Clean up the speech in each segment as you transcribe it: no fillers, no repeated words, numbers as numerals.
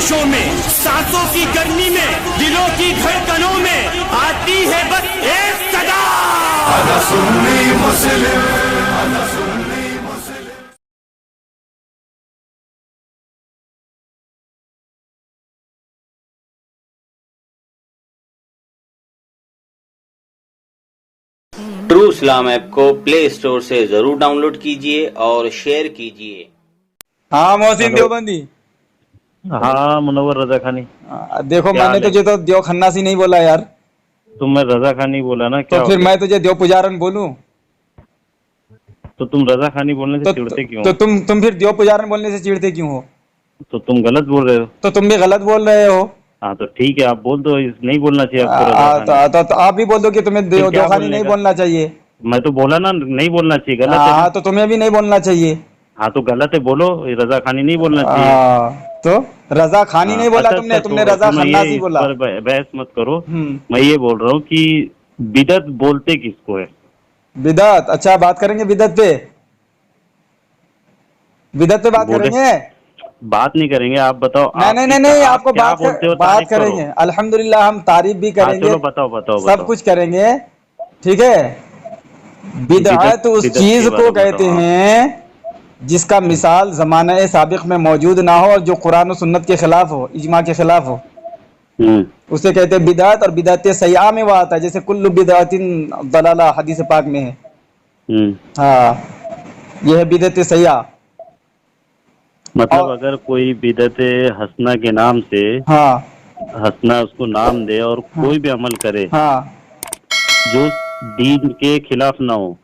बारिशों में, सांसों की गर्मी में, दिलों की धड़कनों में आती है बस एक सदा, अना सुन्नी मुस्लिम, अना सुन्नी मुस्लिम। ट्रू इस्लाम ऐप को प्ले स्टोर से जरूर डाउनलोड कीजिए और शेयर कीजिए। हाँ मोहसिन देवबंदी। हाँ मुनव्वर रजा खानी। देखो मैंने तुझे तो देव खन्नासी नहीं बोला यार, तुमने रजा खानी बोला ना, क्या तो फिर मैं तुझे देव पुजारन बोलूं? तो तुम रजा खानी बोलने से चिढ़ते क्यों? तो तुम फिर देव पुजारन बोलने से चिढ़ते क्यों हो? तो तुम गलत बोल रहे हो। तो तुम भी गलत बोल रहे हो। हाँ तो ठीक है, आप बोल दो, नहीं बोलना चाहिए आपको रजा खानी। तो आप भी बोल दो कि तुम्हें देव खानी नहीं बोलना चाहिए। मैं तो बोला ना नहीं बोलना चाहिए, गलत है। हाँ तो तुम्हें भी नहीं बोलना चाहिए। हाँ तो गलत है, बोलो रजा खानी नहीं बोलना चाहिए। तो रजा खानी नहीं बोला तुमने, तुमने रजा खन्नासी बोला। बहस मत करो। मैं ये बोल रहा हूँ कि बिदत बोलते किसको है? बिदत? अच्छा बात करेंगे बिदत पे, बिदत पे बात करेंगे। बात नहीं करेंगे, आप बताओ। नहीं आपको बात करेंगे। अल्हम्दुलिल्लाह हम तारीफ भी करेंगे। चलो बताओ सब कुछ करेंगे, ठीक है। बिदअत उस चीज को कहते हैं जिसका मिसाल जमाना साबिक में मौजूद ना हो और जो कुरान और सुन्नत के खिलाफ हो, इजमा के खिलाफ हो, उसे कहते हैं बिदअत। और बिदअत सय्या में वो आता है, जैसे कुल्लु बिदअतिन दलाला हदीस पाक में है। हाँ यह है बिदअत सय्या। मतलब अगर कोई बिदअत हसना के नाम से, हाँ हसना उसको नाम दे और कोई भी अमल करे जो दीन के खिलाफ ना हो,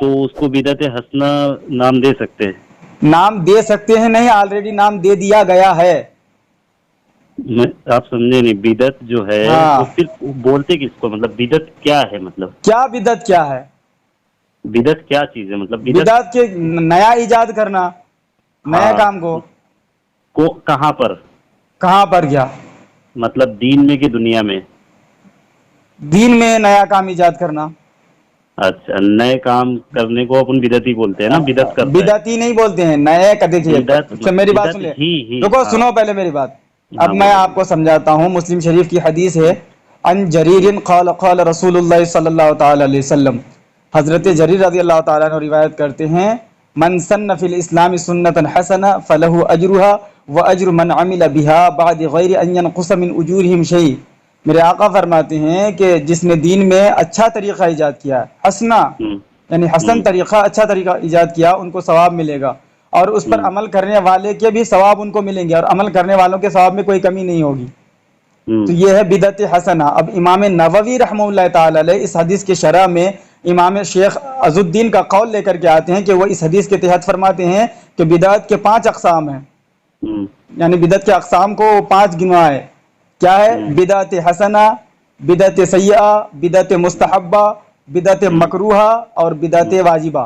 तो उसको बिदअत हसना नाम दे सकते हैं? नाम दे सकते हैं नहीं, ऑलरेडी नाम दे दिया गया है। आप समझे नहीं, बिदअत जो है वो फिर बोलते किसको? मतलब बिदअत क्या है? मतलब क्या बिदअत क्या है? बिदअत क्या चीज है? मतलब बिदअत के नया इजाद करना, नया काम को कहाँ पर क्या? मतलब दीन में कि दुनिया में? दीन में नया काम इजाद करना। अच्छा, नए काम करने को अपन बिदअती बोलते हैं ना? बिदअत करते हैं। बिदअती नहीं बोलते हैं, नए का। देखिए मेरी बात सुन ले, रुको सुनो पहले मेरी बात। अब मैं आपको समझाता हूँ। मुस्लिम शरीफ की हदीस है, अन जरीरिन क़ाल क़ाल रसूलुल्लाह सल्लल्लाहु तआला अलैहि वसल्लम। हजरत जरीर रज़ी अल्लाह तआला अन्हु रिवायत करते हैं, मन सन्न फिल इस्लाम सुन्नतन हसना फलहु अजरुहा व अजरु मन अमिल बिहा बाद गैर अन यनक़ुस मिन उजूरिहिम शै। मेरे आका फरमाते हैं कि जिसने दीन में अच्छा तरीका इजाद किया, हसना यानी हसन तरीका, अच्छा तरीका इजाद किया, उनको सवाब मिलेगा। और उस पर अमल करने वाले के भी सवाब उनको मिलेंगे, और अमल करने वालों के सवाब में कोई कमी नहीं होगी। तो ये है बिदअत हसना। अब इमाम नववी रहमतुल्लाह ताला अलैह इस हदीस के शरह में इमाम शेख अज़ुद्दीन का कौल लेकर के आते हैं कि वो इस हदीस के तहत फरमाते हैं कि बिदअत के 5 अक़साम हैं। यानी बिदअत के अक़साम को 5 गिनवाए। क्या है? बिदअत हसना, बिदअत सय्या, बिदअत मुस्तहब्बा, बिदअत मकरूहा और बिदअत वाजिबा।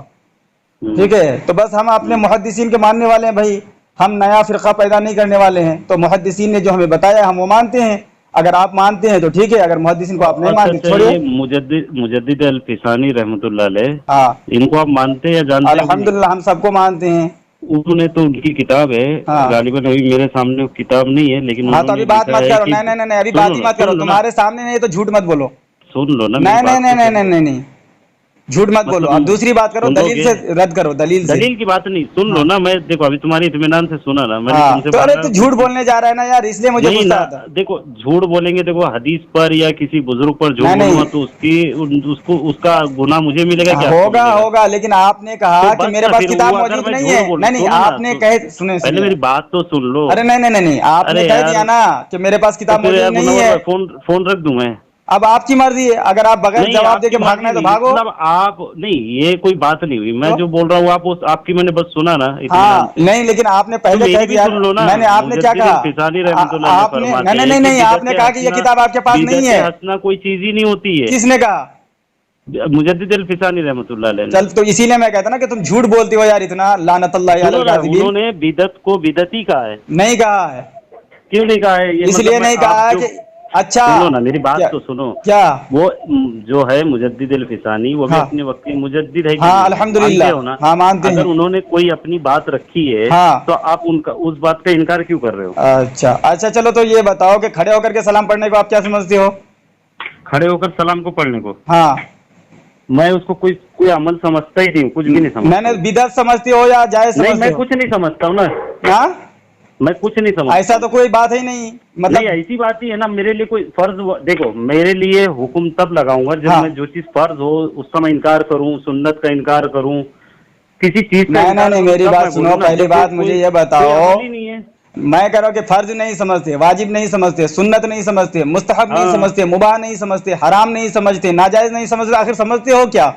ठीक है, तो बस हम अपने मुहद्दिसीन के मानने वाले हैं भाई, हम नया फिरका पैदा नहीं करने वाले हैं। तो मुहद्दिसीन ने जो हमें बताया हम वो मानते हैं। अगर आप मानते हैं तो ठीक है, अगर मुहद्दिसीन को आप नहीं मानते छोड़िए। मुजद्दिद अल-फिसानी रहमतुल्लाह अलैह, इनको आप मानते हैं या जानते हैं? अल्हम्दुलिल्लाह हम सबको मानते हैं। उन्होंने तो उनकी किताब है, गालिबन अभी मेरे सामने वो किताब नहीं है, लेकिन तो अभी बात मत करो। नहीं अभी बात ही मत करो। तुम्हारे सामने नहीं तो झूठ मत बोलो। सुन लो ना। नहीं झूठ मत बोलो। अब दूसरी बात करो, दलील से रद्द करो। दलील की बात नहीं, सुन लो ना। मैं देखो अभी तुम्हारी इत्मीनान से सुना ना मैंने तुमसे। तो अरे तो झूठ बोलने जा रहा है ना यार, इसलिए मुझे गुस्सा आता है। देखो झूठ बोलेंगे, देखो हदीस पर या किसी बुजुर्ग पर झूठ बोलूंगा तो उसका गुनाह मुझे मिलेगा क्या? होगा लेकिन आपने कहा कि मेरे पास किताब मौजूद नहीं है। नहीं आपने कहे, सुने पहले मेरी बात तो सुन लो। अरे नहीं आपने कह दिया ना कि मेरे पास किताब मौजूद नहीं है। फोन रख दूं मैं? अब आपकी मर्जी है, अगर आप बगैर जवाब देके भागना है तो भागो। मतलब आप नहीं, ये कोई बात नहीं हुई। मैं जो बोल रहा हूँ आप आपकी मैंने बस सुना ना। नहीं लेकिन आपने पहले कह दिया। मैंने आपने क्या कहा? आपने नहीं आपने कहा कि ये किताब आपके पास नहीं है। हंसना कोई चीज ही नहीं होती है। किसने कहा? मुजद्दिद अल-फिसानी रहमतुल्लाह अलैह। चल तो इसीलिए मैं कहता ना कि तुम झूठ बोलते हो यार इतना, लानतुल्लाह अलैल काज़िबीन। उन्होंने बिदअत को बिदअती कहा है। नहीं कहा है। क्यों नहीं कहा है? इसलिए नहीं कहा है कि अच्छा सुनो ना, मेरी बात तो सुनो। क्या वो जो है मुजद्दिद अल-फिसानी, वो भी अपने वक्त की मुजद्दिद है। हाँ अल्हम्दुलिल्लाह, हाँ मानते हैं। अगर उन्होंने कोई अपनी बात रखी है तो आप उनका उस बात का इनकार क्यों कर रहे हो? अच्छा चलो, तो ये बताओ कि खड़े होकर के सलाम पढ़ने को आप क्या समझते हो? खड़े होकर सलाम को पढ़ने को? हाँ, मैं उसको कोई अमल समझता ही नहीं, कुछ भी नहीं समझता। मैंने बिदअत समझते हो या जायज समझते हो? मैं कुछ नहीं समझता हूँ ना। हाँ, मैं कुछ नहीं समझता। ऐसा तो कोई बात ही नहीं, मतलब नहीं, ऐसी बात ही है ना। मेरे लिए कोई फर्ज, देखो मेरे लिए हुक्म तब लगाऊंगा जब मैं जो चीज फर्ज हो उसका मैं इनकार करूं, सुन्नत का इनकार करूं, किसी चीज का नहीं, मेरी बात सुनो। पहली बात मुझे ये बताओ, नहीं है। मैं कह रहा हूँ कि फर्ज नहीं समझते, वाजिब नहीं समझते, सुन्नत नहीं समझते, मुस्तहब नहीं समझते, मुबाह नहीं समझते, हराम नहीं समझते, नाजायज नहीं समझते, आखिर समझते हो क्या?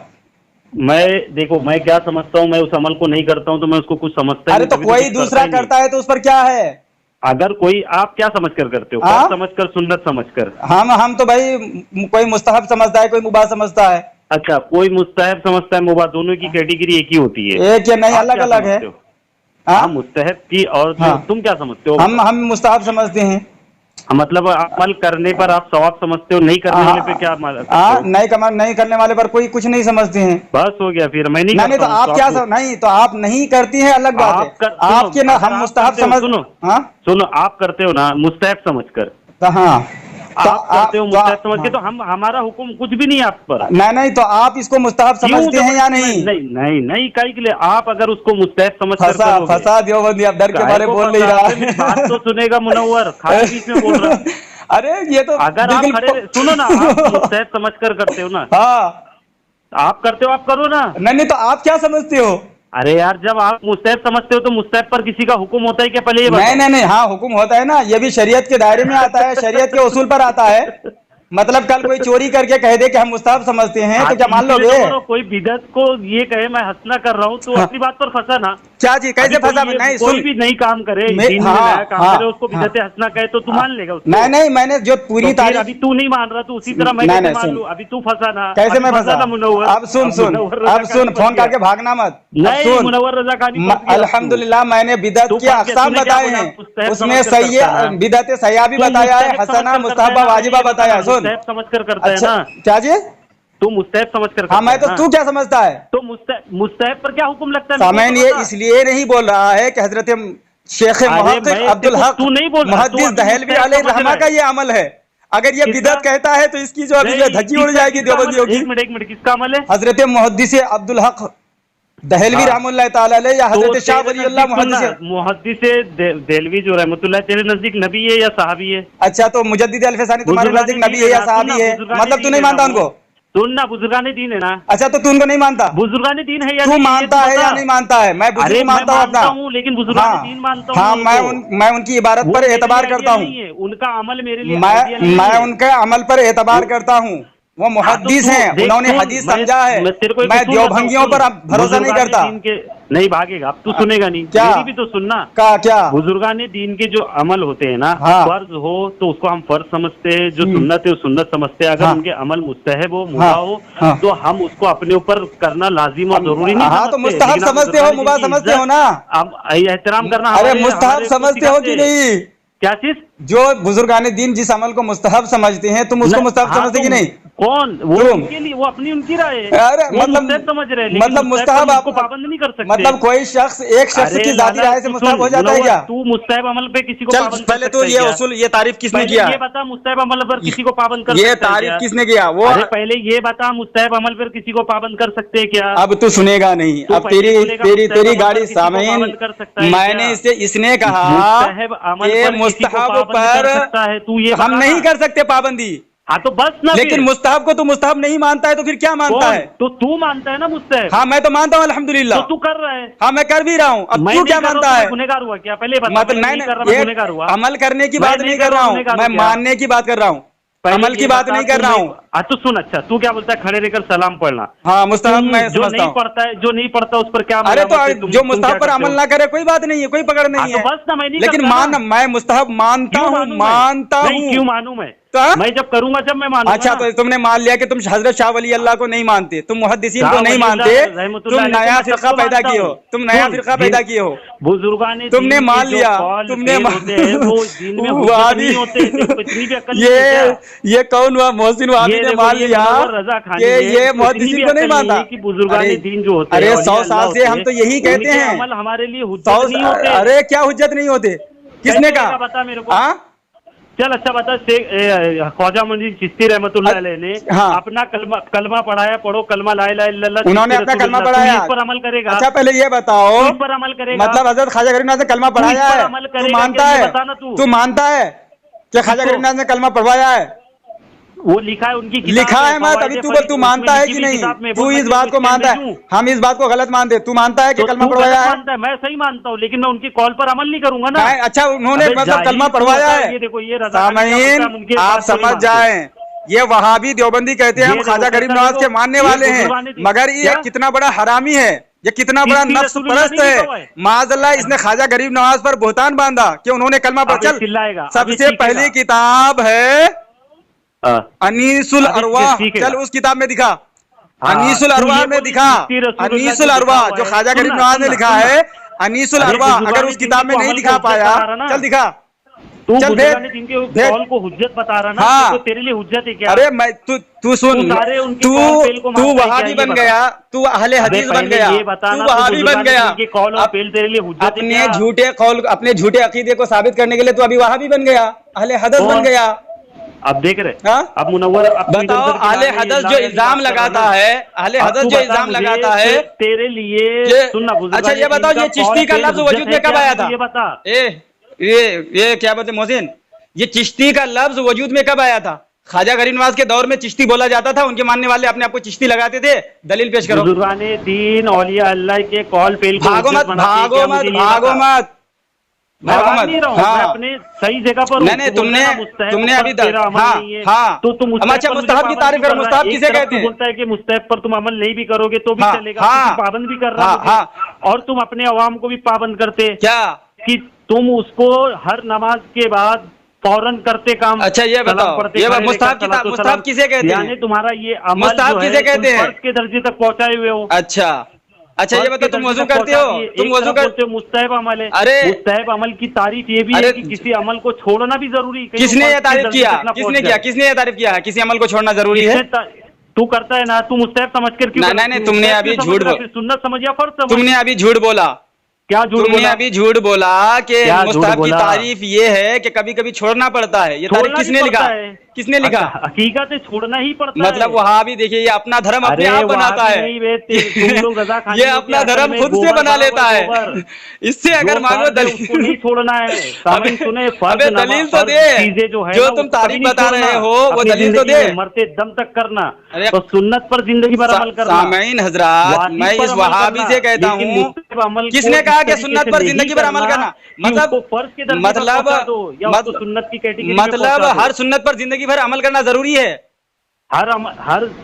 देखो मैं क्या समझता हूँ, मैं उस अमल को नहीं करता हूँ तो मैं उसको कुछ समझता अरे तो कोई दूसरा करता है तो उस पर क्या है? अगर कोई, आप क्या समझ कर करते हो? फर्ज समझकर, सुन्नत समझकर? हम तो भाई कोई मुस्तहब समझता है, कोई मुबाह समझता है। अच्छा, कोई मुस्तहब समझता है, मुबाह, दोनों की कैटेगरी एक ही होती है? एक या नहीं, अलग अलग है। हाँ, मुस्तहब की और तुम क्या समझते हो? हम मुस्तहब समझते हैं। मतलब अमल करने पर आप सवाब समझते हो, नहीं करने वाले पे क्या? नहीं करने वाले पर कोई कुछ नहीं समझते हैं। बस हो गया, फिर मैं नहीं तो आप क्या नहीं, तो आप नहीं करती हैं, अलग बात है आपके ना। हम मुस्तहब समझ, सुनो, आप करते हो ना मुस्तहब समझकर, हाँ आप करते हो मुस्तहब समझ के, तो हमारा हुक्म कुछ भी नहीं आप पर। नहीं, तो आप इसको मुस्तहब समझते हैं या नहीं? नहीं, काहे के लिए? आप अगर उसको मुस्तहब समझ कर फंसा देवबंदी, आप डर के बारे बोल नहीं रहा। बात तो सुनेगा मुनव्वर, खाली बीच में बोल रहा। अरे ये तो अगर आप खड़े, सुनो ना, आप मुस्तहब समझ कर करते हो ना? हाँ, आप करते हो, आप करो ना। नहीं, तो आप क्या समझते हो? अरे यार, जब आप मुस्तहब समझते हो तो मुस्तहब पर किसी का हुक्म होता है क्या? पहले ये नहीं, हाँ हुक्म होता है ना, ये भी शरीयत के दायरे में आता है, शरीयत के उसूल पर आता है। मतलब कल कोई चोरी करके कह दे कि हम मुस्तहब समझते हैं तो क्या मान लोगे? कोई बिदअत को ये कहे मैं हंसना कर रहा हूँ तो अपनी बात पर फंसा ना। क्या जी, कैसे फंसा? नहीं, कोई भी नहीं काम करे, काम करे, उसको बिदअत हंसना कहे तो तू मान लेगा उसको? नहीं, मैंने जो पूरी तारीफ, अभी तू नहीं मान रहा तो उसी तरह मैं कैसे मान लूं? अभी तू फंसा ना, कैसे मैं फंसा? अब सुन, फोन करके भागना मत। नहीं, मुनव्वर रजा खानी, अल्हम्दुलिल्लाह मैंने बिदअत के अक़साम बताए हैं, उसमें सही बिदअत सय्या भी बताया है, हसना, मुस्तहबा, वाजिबा बताया। सुन, समझ कर करता है ना? क्या जी? तू मुस्तहब समझ कर? हाँ, मैं तो, तू क्या समझता है? तो मुस्तहब पर क्या हुक्म लगता है? सामैन ये इसलिए नहीं बोल रहा है कि हजरत शेख मुहक्किक अब्दुल हक तू नहीं बोल, मुहद्दिस दहलवी अलैहि रहमा का ये अमल है। अगर ये बिदअत कहता है तो इसकी जो अभी धज्जी उड़ जाएगी देवबंदियों की। एक मिनट, किसका अमल है? हजरत मुहद्दिस अब्दुल हक दहलवी रहमतुल्लाह ताला अलैह या हजरत शाह वलीउल्लाह मुहद्दिस दहलवी जो रहमतुल्लाह तेरे नजदीक नबी है या सहाबी है? अच्छा, तो मुजद्दिद अल-फिसानी तुम्हारे नजदीक नबी है या सहाबी है? मतलब तू नहीं मानता उनको? सुनना, बुजुर्गाने दीन है ना। अच्छा, तो तू उनको नहीं मानता? बुजुर्गाने दीन है या तू मानता है या नहीं मानता है? मैं बुजुर्ग मानता हूँ अपना, लेकिन बुजुर्गाने दीन मानता हूँ। हाँ, मैं उनकी इबारत पर एतबार करता हूँ, उनका अमल मेरे लिए, मैं उनके अमल पर एतबार करता हूँ। वो मुहद्दिस हैं, उन्होंने हदीस समझा है। मैं देवभंगियों पर भरोसा नहीं करता। नहीं भागेगा, अब तू सुनेगा नहीं। क्या? मेरी भी तो सुनना। क्या? बुजुर्गाने दीन के जो अमल होते हैं ना, फर्ज हो तो उसको हम फर्ज समझते हैं, जो सुन्नत है वो सुन्नत समझते हैं। अगर उनके अमल मुस्तहब हो, मुबाह हो, तो हम उसको अपने ऊपर करना लाजिम और जरूरी नहीं। हाँ, तो मुस्तहब समझते हो, मुबाह समझते हो ना? अब एहतराम करना। अरे मुस्तहब समझते हो कि नहीं? क्या चीज? जो बुजुर्गाने दीन जिस अमल को मुस्तहब समझते हैं, तुम उसको मुस्तहब समझते कि नहीं? कौन? वो उनके लिए, वो अपनी उनकी राय है। अरे मतलब समझ रहे, मतलब मुस्तहब आपको पाबंद नहीं कर सकते। मतलब कोई शख्स, एक शख्स की जाती राय से मुस्तहब हो जाता है क्या? तू मुस्तहब अमल पे किसी को चल, पहले तो ये उसूल, ये तारीफ किसने किया? ये बता, मुस्तहब अमल पर किसी को पाबंद कर ये तारीफ किसने किया? वो पहले ये बता, मुस्तहब अमल पर किसी को पाबंद कर सकते हैं क्या? अब तू सुनेगा नहीं, अब तेरी गाड़ी सामईन। मैंने इसने कहा मुस्तहब पर तू ये हम नहीं कर सकते पाबंदी। हाँ, तो बस ना। लेकिन मुस्तहब को तो मुस्तहब नहीं मानता है, तो फिर क्या मानता है? तो तू मानता है ना मुस्तहब? हाँ, मैं तो मानता हूँ अल्हम्दुलिल्लाह। तो तू कर रहा है? हाँ, मैं कर भी रहा हूँ। अब तू क्या मानता है? गुनहगार हुआ क्या? पहले बता। मतलब नहीं, अमल करने की बात नहीं कर रहा हूँ, मैं मानने की बात कर रहा हूँ, अमल की बात नहीं कर रहा हूँ। तो सुन, अच्छा तू क्या बोलता है खड़े रहकर सलाम पढ़ना? हाँ मुस्तहब मैं जो समझता नहीं हूँ। पढ़ता है, जो नहीं पढ़ता उस पर क्या? अरे तो जो मुस्तहब पर अमल ना करे कोई बात नहीं है, कोई पकड़ नहीं है, बस ना, मैं नहीं लेकिन मैं मुस्तहब मानता हूँ, क्यों मानूं मैं जब करूंगा जब मैं मानूंगा। अच्छा तो तुमने मान लिया कि तुम हजरत शाह वली अल्लाह को नहीं मानते, तुम मुहद्दिसीन को नहीं मानते, तुम नया फिरका पैदा किए हो, तुम नया फिरका पैदा किए हो, बुजुर्गान तुमने मान लिया, तुमने ये कौन हुआ मोहसिन वहाबी ने मान लिया कि ये मुहद्दिसीन को नहीं मानता कि बुजुर्गान दीन जो होते हैं, अरे 100 साल से हम तो यही कहते हैं, अमल हमारे लिए हुज्जत नहीं होते। अरे क्या हुज्जत नहीं होते, किसने कहा? बता मेरे को। चल अच्छा बता, ख्वाजा मुंशी चिश्ती रहमतुल्लाह अलैह ने अपना कलमा पढ़ाया, पढ़ो कलमा ला इलाहा इल्लल्लाह, उन्होंने अपना कलमा पढ़ाया, इस पर अमल करेगा? अच्छा पहले ये बताओ, इस पर अमल करेगा? मतलब हजरत ख्वाजा गरीब नवाज ने कलमा पढ़ाया है, तू मानता है? तू मानता है कि ख्वाजा गरीब नवाज ने कलमा पढ़वाया है? वो लिखा है उनकी किताब, लिखा है मत, अभी तू मानता है कि नहीं? तू इस बात को मानता है, हम इस बात को गलत मानते, तू मानता है कि कलमा पढ़वाया है? मैं सही मानता हूँ, लेकिन मैं उनकी कॉल पर अमल नहीं करूंगा ना। अच्छा उन्होंने मतलब कलमा पढ़वाया है? ये देखो ये सामईन आप समझ जाएं, ये वहाबी देवबंदी कहते हैं हम ख्वाजा गरीब नवाज के मानने वाले हैं, मगर ये कितना बड़ा हरामी है, ये कितना बड़ा नफ्स परस्त है। माज़अल्लाह इसने ख्वाजा गरीब नवाज पर बोहतान बांधा कि उन्होंने कलमा पढ़ा। चल सबसे पहली किताब है अनीसुल अरवाह, चल उस किताब में दिखा, अनीसुल अरवाह में दिखा, अनीसुल अरवाह जो ख्वाजा गरीब नवाज ने लिखा है, अनीसुल अरवाह, अगर उस किताब में नहीं दिखा पाया चल दिखा, चल कॉल को हुज्जत बता रहा ना। हाँ तो तेरे लिए हुज्जत है क्या? अरे मैं तू सुन, तू वहाबी बन गया, तू अहले हदीस बन गया, तू वहाबी बन गया, तेरे लिए हुज्जत अपने झूठे कौल, अपने झूठे अकीदे को साबित करने के लिए तू अभी वहाबी बन गया, अहले हदीस बन गया। अब देख रहे अब मुनव्वर बताओ, अहले हदीस जो इल्जाम लगाता है, अहले हदीस जो इल्जाम लगाता है तेरे लिए सुनना। अच्छा ये बताओ, ये चिश्ती का लफ्ज वजूद में कब आया था? ये बता, ये क्या बोलते मोहसिन, ये चिश्ती का लफ्ज वजूद में कब आया था? ख्वाजा गरीब नवाज के दौर में चिश्ती बोला जाता था, उनके मानने वाले अपने आप को चिश्ती लगाते थे। दलील पेश करो। बुजुर्गाने दीन औलिया अल्लाह के कॉल पे भागो मत, भागो मत, भागो मत, भागो मत। हाँ अपने सही जगह पर नहीं, तुमने अभी हाँ तो तुम अच्छा मुस्तहब की तारीफ करो। मुस्तहब किसे कहते हैं? बोलता है कि मुस्तहब पर तुम अमल नहीं भी करोगे तो भी चलेगा, पाबंद भी कर रहा है, और तुम अपने अवाम को भी पाबंद करते क्या कि तुम उसको हर नमाज के बाद फौरन करते काम। अच्छा ये बताओ, ये मुस्तहब किसे कहते हैं? तुम्हारा ये अमल मुस्तहब किसे कहते हैं? फर्ज के दर्जे तक पहुंचाए हुए हो। अच्छा अच्छा ये बताओ, तुम वजू करते हो? तुम वजू करते हो? मुस्तहब अमल है। अरे मुस्तहब अमल की तारीफ ये भी है कि किसी अमल को छोड़ना भी जरूरी है। किसने ये तारीफ किया? किसने किया? किसने ये तारीफ किया है किसी अमल को छोड़ना जरूरी है? तू करता है ना, तू मुस्तहब समझ कर क्यों? नहीं, तुमने अभी झूठ बोला, सुन्नत समझ या फर्ज समझ? तुमने अभी झूठ बोला। क्या झूठ बोला? तुमने अभी झूठ बोला कि मुस्तहब की तारीफ ये है कि कभी कभी छोड़ना पड़ता है। ये तारीफ किसने लिखा है? किसने लिखा? हकीकत है छोड़ना ही पड़ता है। मतलब वहाँ भी देखिए, ये अपना धर्म अपने आप बनाता है, ये अपना धर्म खुद से बना लेता है। इससे अगर मानो दलील नहीं छोड़ना है, अबे दलील तो दे, जो तुम तारीफ बता रहे हो वो दलील तो दे। मरते दम तक करना, तो सुन्नत पर जिंदगी भर अमल करना। सामीन हजरात, मैं इस वहाबी से कहता हूँ, किसने कहा कि सुन्नत पर जिंदगी भर अमल करना? मतलब हर सुन्नत पर जिंदगी भर अमल करना जरूरी है? हर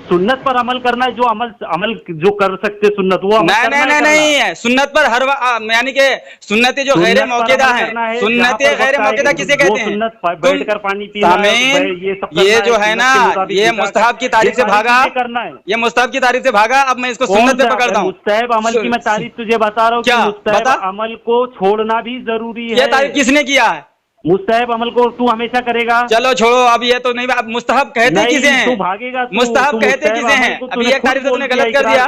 सुन्नत पर अमल करना है, जो अमल जो कर सकते सुन्नत वो नहीं है। सुन्नत पर हर यानी कि सुन्नतें जो गैर मौकेदा है, सुन्नतें गैर मौकेदा किसे कहते हैं? सुन्नत बैठकर पानी पीना, ये जो है ना, ये मुस्तहब की तारीफ से भागा, ये मुस्तहब की तारीफ से भागा। अब मैं इसको सुन्नत पे पकड़ता हूँ। मुस्तहब अमल की मैं तारीफ तुझे बता रहा हूँ, क्या मुस्तहब अमल को छोड़ना भी जरूरी है। ये तारीफ किसने किया है? मुस्तहब अमल को तू हमेशा करेगा। चलो छोड़ो, अब ये तो नहीं, अब मुस्तहब कहते किसे हैं? तू भागेगा, मुस्तहब कहते किसे हैं? अभी एक तारीफ तुमने गलत कर दिया।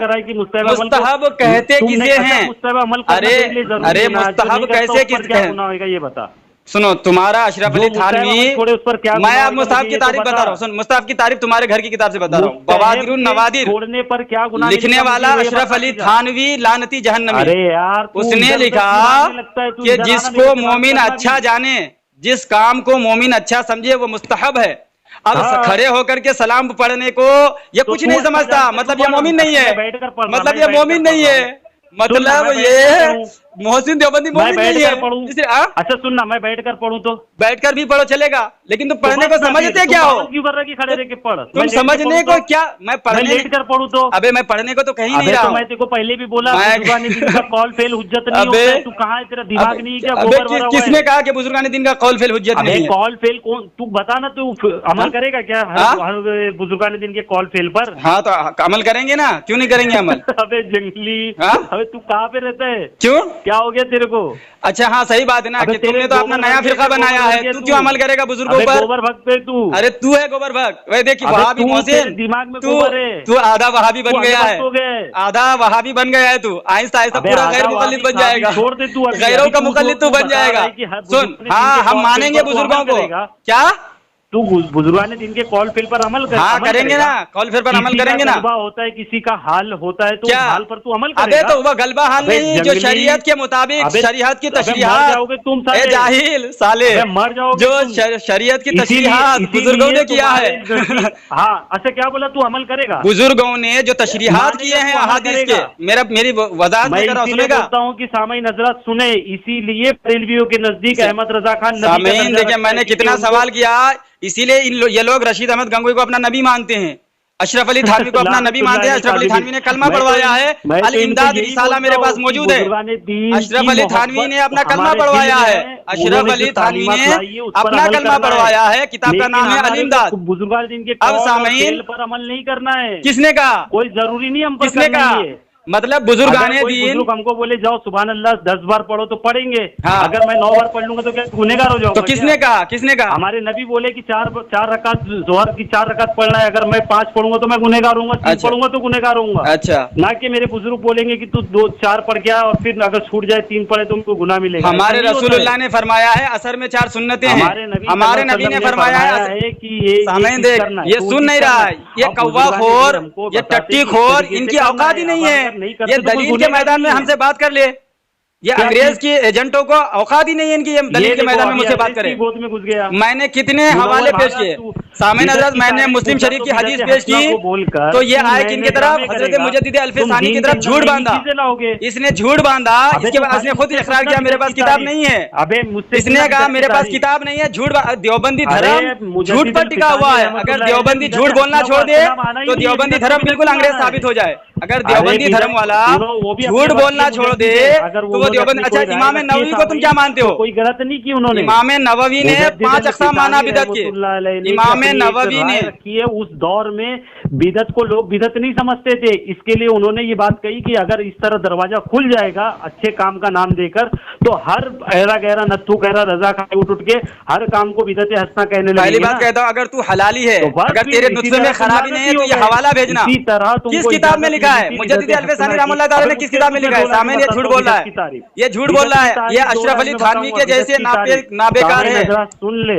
मुस्तहब कहते किसे हैं? अरे मुस्तहब कैसे किसके हैं ये बता। सुनो, तुम्हारा अशरफ अली थानवी, मैं अब मुस्तहब की तारीफ बता रहा हूँ। सुन, मुस्तहब की तारीफ तुम्हारे घर की किताब से बता रहा हूँ। बवादिरुन नवादिर छोड़ने पर क्या गुनाह, लिखने वाला अशरफ अली थानवी लानती जहन्नमी। अरे यार, उसने लिखा कि जिसको मोमिन अच्छा जाने, जिस काम को मोमिन अच्छा समझे वो मुस्तहब है। अब खड़े होकर के सलाम पढ़ने को ये कुछ नहीं समझता, मतलब ये मोमिन नहीं है, मतलब ये मोमिन नहीं है, मतलब ये محسن دیوبندی مولوی نہیں ہے. اچھا سننا, میں بیٹھ کر پڑھوں تو بیٹھ کر بھی پڑھو چلے گا, لیکن تم پڑھنے کو سمجھتے کیا ہو؟ کیوں کر رہا کہ کھڑے رہ کے پڑھ؟ تم سمجھنے کو کیا؟ میں لیٹ کر پڑھوں تو ابے میں پڑھنے کو تو کہیں نہیں رہا. میں تیرے کو پہلے بھی بولا قول فیل حجت نہیں ہوتا ہے. تو کہاں ہے, تیرا دماغ نہیں کیا؟ کس نے کہا کہ بزرگان دین کا قول فیل حجت نہیں ہے؟ قول فیل کون, تو بتا نا, تو عمل کرے گا کیا بزرگان دین کے قول فیل پر؟ ہاں تو عمل کریں گے نا, کیوں نہیں کریں گے عمل؟ ابے جنگلی, ابے تو کہاں پہ رہتا ہے؟ کیوں, کیا ہو گیا تیرے کو؟ اچھا ہاں صحیح بات ہے نا, کہ تم نے تو اپنا نیا فرقہ بنایا ہے, تو کیوں عمل کرے گا بزرگوں پر؟ گوبر بھگ پہ تو, ارے تو ہے گوبر بھگ. وہ دیکھ وہابی محسن, دماغ میں گوبر ہے, تو آدھا وہابی بن گیا ہے, آدھا وہابی بن گیا ہے تو. آہستہ آہستہ پورا غیر مقلد بن جائے گا, غیروں کا مقلد تو بن جائے گا. سن, ہاں ہم مانیں گے بزرگوں کو. کیا تو بزرگان دین کے قول فیل پر عمل کرے؟ ہاں کریں گے نا, قول فیل پر عمل کریں گے نا. ہوتا ہے کسی کا حال ہوتا ہے, تو حال پر تو عمل کرے گا. ابے تو وہ غلبہ حال نہیں جو شریعت کے مطابق, شریعت کی تشریحات, اے جاہل سالے, مر جاؤ جو شریعت کی تشریحات بزرگوں نے کیا ہے. ہاں اچھا کیا بولا, تو عمل کرے گا؟ بزرگوں نے جو تشریحات کیے ہیں احادیث کے, میری وضاحت میں کہتا ہوں کہ سامعین حضرات سنیں, اسی لیے بریلویوں کے نزدیک احمد رضا خان سامعین دیکھیں میں نے کتنا سوال کیا, اسی لیے یہ لوگ رشید احمد گنگوئی کو اپنا نبی مانتے ہیں, اشرف علی تھانوی کو اپنا نبی مانتے ہیں. اشرف علی تھانوی نے کلمہ پڑھوایا ہے, الامداد رسالہ میرے پاس موجود ہے. اشرف علی تھانوی نے اپنا کلمہ پڑھوایا ہے, اشرف علی تھانوی نے اپنا کلمہ پڑھوایا ہے, کتاب کا نام ہے الامداد. بزرگان دین کے اب سامعین پر عمل نہیں کرنا ہے. کس نے کہا؟ کوئی ضروری نہیں ہم پر. کس نے کہا؟ مطلب بزرگان دین ہم کو بولے جاؤ سبحان اللہ 10 بار پڑھو تو پڑھیں گے, اگر میں 9 بار پڑھ لوں گا تو کیا گنہگار ہو جاؤں گا؟ تو کس نے کہا, کس نے کہا؟ ہمارے نبی بولے کہ 4 رکعت ظہر کی 4 رکعت پڑھنا ہے, اگر میں 5 پڑھوں گا تو میں گنہگار ہوں گا, 3 پڑھوں گا تو گنہگار ہوں گا. اچھا, نہ کہ میرے بزرگ بولیں گے کہ تو 2-4 پڑھ گیا اور پھر اگر چھوٹ جائے 3 پڑھے تو ان کو گناہ ملے گا. ہمارے رسول اللہ نے فرمایا ہے عصر میں 4 سنتیں ہیں, ہمارے نبی نے فرمایا ہے کہ سامعین دیکھ, یہ سن نہیں رہا ہے, یہ کوا خور, یہ ٹٹی خور, ان کی اوقات ہی نہیں ہے. یہ دلیل کے میدان میں ہم سے بات کر لے, یہ انگریز کی ایجنٹوں کو اوقات ہی نہیں ہے ان کی یہ دلیل کے میدان میں مجھ سے بات کرے. میں نے کتنے حوالے پیش کیے سامعین حضرت, میں نے مسلم شریف کی حدیث پیش کی تو یہ آئے کن کی طرف, حضرت مجدد الف ثانی کی طرف جھوٹ باندھا. اس نے جھوٹ باندھا, اس کے بعد اس نے خود اقرار کیا میرے پاس کتاب نہیں ہے. اس نے کہا میرے پاس کتاب نہیں ہے. جھوٹ, دیوبندی دھرم جھوٹ پر ٹکا ہوا ہے. اگر دیوبندی جھوٹ بولنا چھوڑ دے تو دیوبندی دھرم بالکل انگریز ثابت ہو جائے. اگر دیوبندی دھرم والا جھوٹ بولنا چھوڑ دے تو وہ دیوبند. اچھا امام نووی کو تم کیا مانتے ہو؟ کوئی غلط نہیں کی انہوں نے. امام نووی نے 5 اقسام مانا بدعت کے. امام نووی نے اس دور میں بدعت کو لوگ بدعت نہیں سمجھتے تھے, اس کے لیے انہوں نے یہ بات کہی کہ اگر اس طرح دروازہ کھل جائے گا اچھے کام کا نام دے کر تو ہر ایرا گہرا نتھو گہرا رضا خان اٹھ کے ہر کام کو بدعت حسنہ کہنے لگے. پہلی بات کہتا ہوں, اگر تو حلالی ہے, اگر تیرے نسخے میں خرابی نہیں ہے تو یہ حوالہ بھیجنا. کس کتاب میں لکھا ہے؟ مجدد الف ثانی رحمۃ اللہ تعالی نے کس کتاب میں لکھا ہے؟ سامعین یہ جھوٹ بول رہا ہے, یہ جھوٹ بول رہا ہے, یہ اشرف علی تھانوی کے جیسے نابیکار ہے.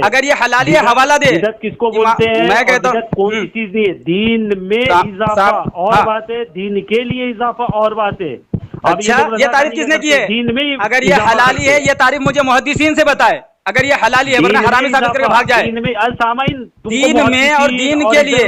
اگر یہ حلالی ہے حوالہ دے. کس کو بولتے ہیں؟ میں کہتا ہوں کوئی چیز نہیں ہے, دین میں اضافہ اور بات ہے, دین کے لیے اضافہ اور بات ہے. اچھا یہ تعریف کس نے کی ہے؟ دین میں اگر یہ حلالی ہے, یہ تعریف مجھے محدثین سے بتائے. اگر یہ حلالی ہے ورنہ حرامی ثابت کر کے بھاگ جائے. دین میں اور دین کے لیے,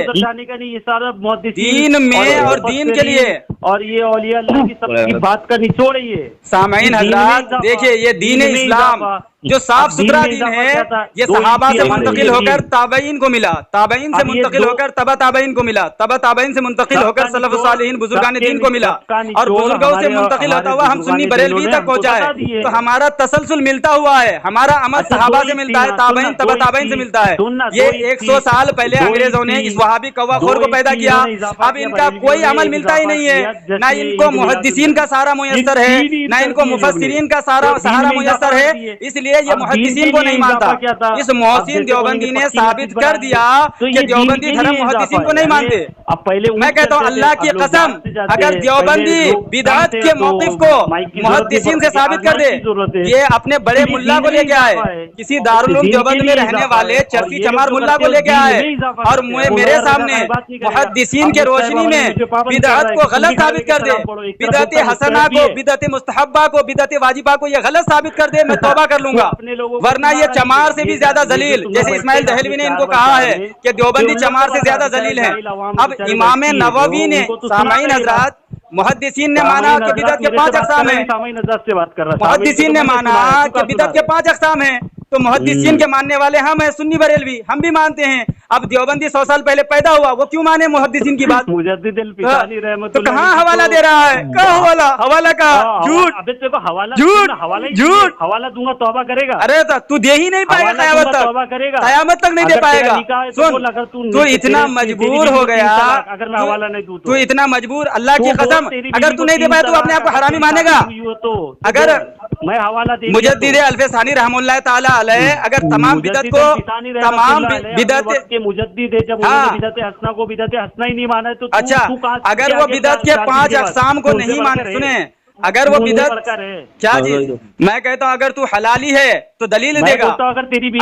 دین میں اور دین کے لیے, اور یہ اولیاء اللہ کی سب کی بات کا نچوڑ ہے. یہ سامعین حضرات دیکھیے, یہ دین اسلام جو صاف ستھرا دین ہے یہ صحابہ سے منتقل ہو کر تابعین کو ملا, تابعین سے منتقل ہو کر تبع تابعین کو ملا, تبع تابعین سے منتقل ہو کر سلف صالحین بزرگان دین کو ملا, اور بزرگوں سے منتقل ہوتا ہوا ہم سنی بریلوی تک پہنچا ہے. تو ہمارا تسلسل ملتا ہوا ہے, ہمارا عمل صحابہ سے ملتا ہے, تابعین تبع تابعین سے ملتا ہے. یہ 100 سال پہلے انگریزوں نے اس وہابی کوا خور کو پیدا کیا, اب ان کا کوئی عمل ملتا ہی نہیں ہے. نہ ان کو محدثین کا سہارا میسر ہے, نہ ان کو مفسرین کا سہارا میسر ہے. اس لیے یہ محدثین کو نہیں مانتا. اس محسن دیوبندی نے ثابت کر دیا کہ دیوبندی دھرم محدثین کو نہیں مانتے. میں کہتا ہوں اللہ کی قسم, اگر دیوبندی بدعت کے موقف کو محدثین سے ثابت کر دے, یہ اپنے بڑے ملا کو لے کے آئے, کسی دارالعلوم دیوبند میں رہنے والے چرسی چمار ملا کو لے کے آئے, اور میرے سامنے محدثین کے روشنی میں بدعت کو غلط ثابت کر دے, بدعت حسنہ کو, بدعت مستحبہ کو, بدعت واجبہ کو یہ غلط ثابت کر دے, میں توبہ کر لوں گا. ورنہ یہ چمار سے بھی زیادہ ذلیل, جیسے اسماعیل دہلوی نے ان کو کہا ہے کہ دیوبندی چمار سے زیادہ ذلیل ہے. اب امام نووی نے, سامعین حضرات محدثین نے مانا کہ بدعت کے 5 اقسام ہیں. سے بات کر رہا تھا. محدثین نے مانا کہ بدعت کے 5 اقسام ہیں. تو محدثین کے ماننے والے ہم ہیں سنی بریلوی, ہم بھی مانتے ہیں. اب دیوبندی 100 سال پہلے پیدا ہوا, وہ کیوں مانے محدثین کی بات؟ مجدد الفسانی رحمۃ تو اللہ کہاں حوالہ دے رہا ہے؟ کہاں حوالہ کا جھوٹ حوالہ دوں گا توبہ کرے گا. ارے تو دے ہی نہیں پائے گا قیامت تک, توبہ کرے گا قیامت تک نہیں دے پائے گا. سن, تو اتنا مجبور ہو گیا, اگر میں حوالہ نہیں دوں تو اتنا مجبور, اللہ کی قسم اگر تو نہیں دے پائے تو اپنے آپ کو حرامی مانے گا. اگر میں حوالہ دے مجدد الف ثانی رحم اللہ تعالی علیہ اگر تمام بدعت کو تمام بدعت کے مجدد ہے, جب بدعت حسنہ کو بدعت حسنہ ہی نہیں مانا ہے تو اچھا اگر وہ بدعت کے 5 اقسام کو نہیں مانے, سنیں, اگر وہ بدعت کیا چیز, میں کہتا ہوں اگر تو حلالی ہے تو دلیل دے گا.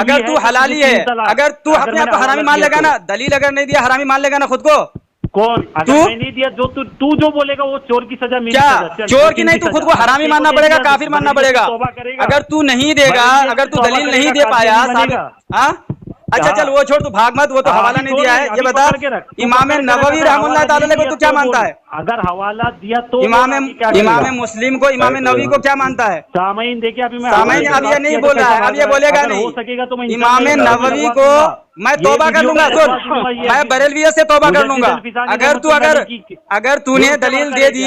اگر تو حلالی ہے, اگر تو اپنے آپ کو حرامی مان لے گا نا, دلیل اگر نہیں دیا حرامی مان لے گا نا خود کو. کون نہیں دیا تو جو بولے گا وہ چور کی سزا ملے گا. چور کی نہیں, تو خود کو حرامی ماننا پڑے گا, کافر ماننا پڑے گا. اگر تو نہیں دے گا, اگر تو دلیل نہیں دے پایا, ہاں اچھا چل وہ چھوڑ, تو بھاگ مت, وہ تو حوالہ نہیں دیا ہے. یہ بتا امام نووی رحم اللہ تعالی کو تو کیا مانتا ہے؟ اگر حوالہ دیا تو امام مسلم کو, امام نووی کو کیا مانتا ہے؟ سامعین دیکھیے ابھی میں سامعین اب یہ نہیں بول رہا ہے, اب یہ بولے گا نہیں. ہو سکے گا تو میں امام نووی کو میں توبہ کر لوں گا, سن, میں بریلویوں سے توبہ کر لوں گا. اگر تو نے دلیل دے دی,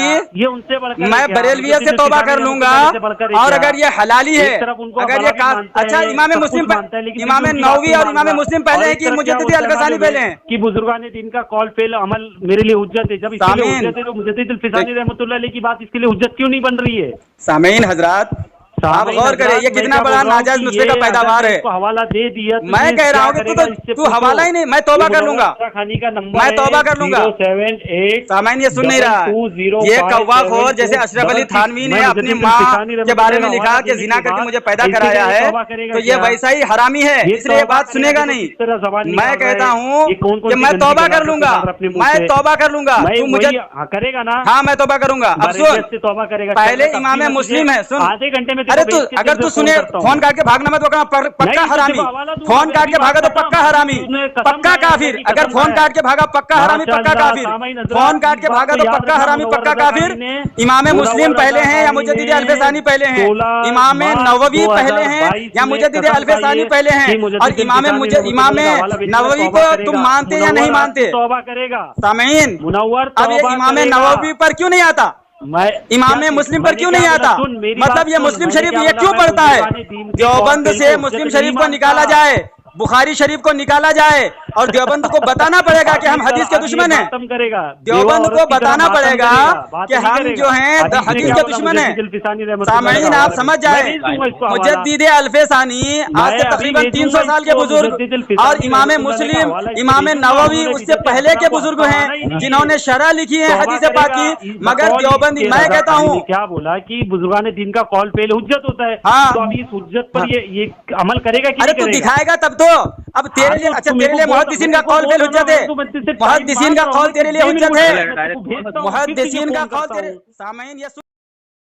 میں بریلویوں سے توبہ کر لوں گا. اور اگر یہ حلالی ہے, اگر یہ اچھا امام مسلم, امام نووی اور امام مسلم پہلے ہیں کہ مجدد الفسانی پہلے ہیں کہ بزرگان دین کا قول فعل عمل میرے لیے حجت ہے. جب اس کے لیے حجت ہے تو مجدد الفسانی رحمۃ اللہ علیہ کی بات اس کے لیے حجت کیوں نہیں بن رہی ہے؟ سامعین حضرات آپ غور کریں, یہ کتنا بڑا ناجائز نسخے کا پیداوار ہے. حوالہ دے دیا, میں کہہ رہا ہوں کہ تو حوالہ ہی نہیں, میں توبہ کر لوں گا, میں توبہ کر لوں گا. سامعین یہ سن نہیں رہا, یہ کوا خور جیسے اشرف علی تھانوی نے اپنی ماں کے بارے میں لکھا کہ زنا کر کے مجھے پیدا کرایا ہے, تو یہ ویسا ہی حرامی ہے, اس لیے یہ بات سنے گا نہیں. میں کہتا ہوں کہ میں توبہ کر لوں گا, میں توبہ کر لوں گا. تو مجھے کرے گا نا؟ ہاں میں توبہ کروں گا. اب سن, توبہ کرے گا, پہلے امام مسلم ہے, سن, آدھے گھنٹے میں ارے تو اگر تو سنے فون کاٹ کے بھاگنا میں تو پکا حرامی, فون کاٹ کے بھاگا تو پکا حرامی, پکا کافر. اگر فون کاٹ کے بھاگا پکا حرامی, پکا کافر. فون کاٹ کے بھاگا تو پکا حرامی, پکا کافر. امام مسلم پہلے ہیں یا مجدد الفسانی پہلے ہیں؟ امام نووی پہلے ہیں یا مجدد الفسانی پہلے ہیں؟ اور امام نووی کو تم مانتے یا نہیں مانتے؟ سامعین اب یہ امام نووی پر کیوں نہیں آتا, امام مسلم پر کیوں نہیں آتا؟ مطلب یہ مسلم شریف یہ کیوں پڑھتا ہے؟ دیوبند سے مسلم شریف کو نکالا جائے, بخاری شریف کو نکالا جائے, اور دیوبند کو بتانا پڑے گا کہ ہم حدیث کے دشمن ہیں. دیوبند کو بتانا پڑے گا کہ ہم جو ہیں حدیث کے دشمن ہیں. سامعین آپ سمجھ جائیں, مجدد الفسانی آج سے تقریباً 300 سال کے بزرگ, اور امام مسلم, امام نووی اس سے پہلے کے بزرگ ہیں جنہوں نے شرح لکھی ہے حدیث پاک کی. مگر دیوبندی, میں کہتا ہوں کیا بولا کہ بزرگان دین کا قول فعل حجت ہوتا ہے, تو ابھی اس حجت پر یہ عمل کرے گا کہ ارے تو دکھائے گا تب تو. اب تیرے لیے, اچھا تیرے لیے محدثین کا قول فعل حجت ہے, محدثین کا قول تیرے لیے حجت ہے, محدثین کا قول تیرے. سامعین یہ